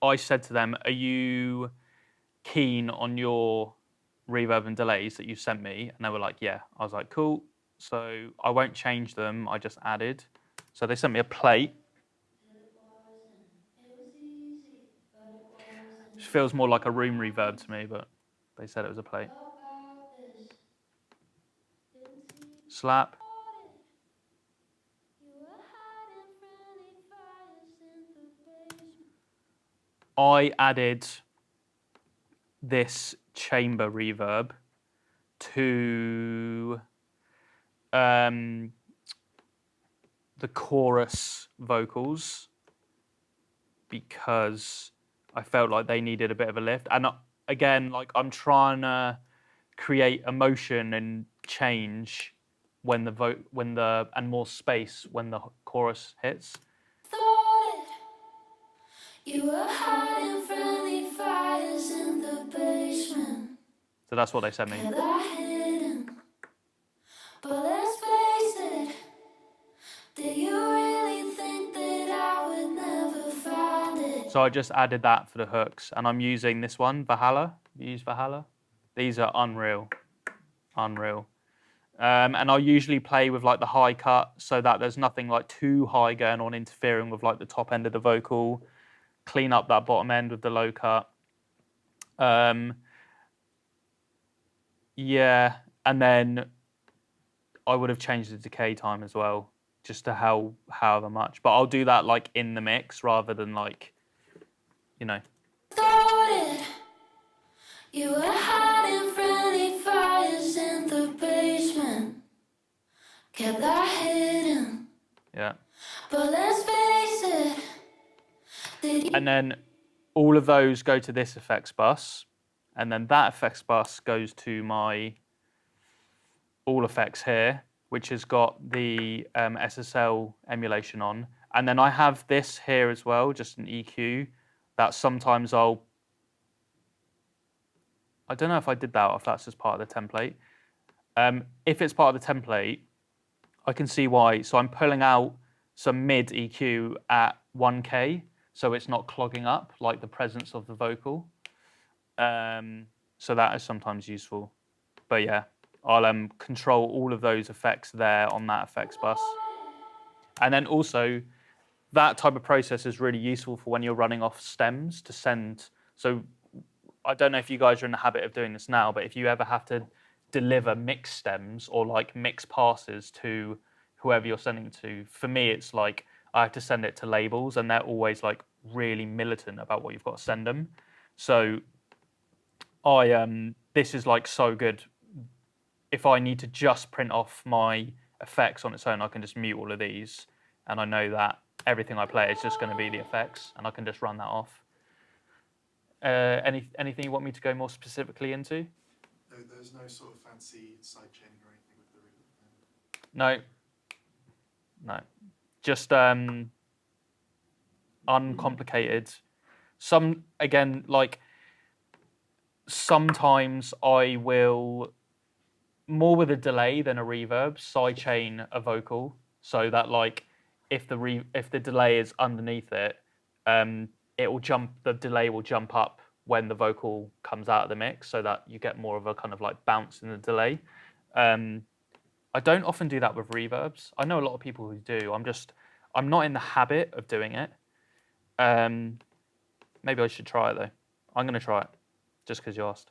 I said to them, are you keen on your reverb and delays that you sent me? And they were like, yeah. I was like, cool. So I won't change them. I just added. So they sent me a plate. It feels more like a room reverb to me, but they said it was a plate. Slap. I added this chamber reverb to the chorus vocals because I felt like they needed a bit of a lift. And again, like I'm trying to create emotion and change when the and more space when the chorus hits. You were hiding friendly fires in the basement. So that's what they sent me. But let's face it, do you really think that I would never find it? So I just added that for the hooks, and I'm using this one, Valhalla. You use Valhalla? These are unreal, unreal. And I'll usually play with like the high cut so that there's nothing like too high going on interfering with like the top end of the vocal. Clean up that bottom end with the low cut. Yeah, and then I would have changed the decay time as well, just to however much. But I'll do that like in the mix rather than like, you know. You were hiding friendly fires in the basement. Kept that hidden. Yeah. But let's face it. And then all of those go to this effects bus, and then that effects bus goes to my all effects here, which has got the SSL emulation on. And then I have this here as well, just an EQ, that sometimes I don't know if I did that or if that's just part of the template. If it's part of the template, I can see why. So I'm pulling out some mid EQ at 1K, so it's not clogging up like the presence of the vocal. So that is sometimes useful. But yeah, I'll control all of those effects there on that effects bus. And then also, that type of process is really useful for when you're running off stems to send. So I don't know if you guys are in the habit of doing this now, but if you ever have to deliver mix stems or like mix passes to whoever you're sending to, for me, it's like I have to send it to labels and they're always like really militant about what you've got to send them. So this is like so good. If I need to just print off my effects on its own, I can just mute all of these and I know that everything I play is just going to be the effects and I can just run that off. Anything you want me to go more specifically into? There's no sort of fancy sidechaining or anything with the reverb? No. Just uncomplicated. Sometimes I will, more with a delay than a reverb, sidechain a vocal so that like if the delay is underneath it, the delay will jump up when the vocal comes out of the mix so that you get more of a kind of like bounce in the delay. I don't often do that with reverbs. I know a lot of people who do. I'm not in the habit of doing it. Maybe I should try it though. I'm going to try it just because you asked.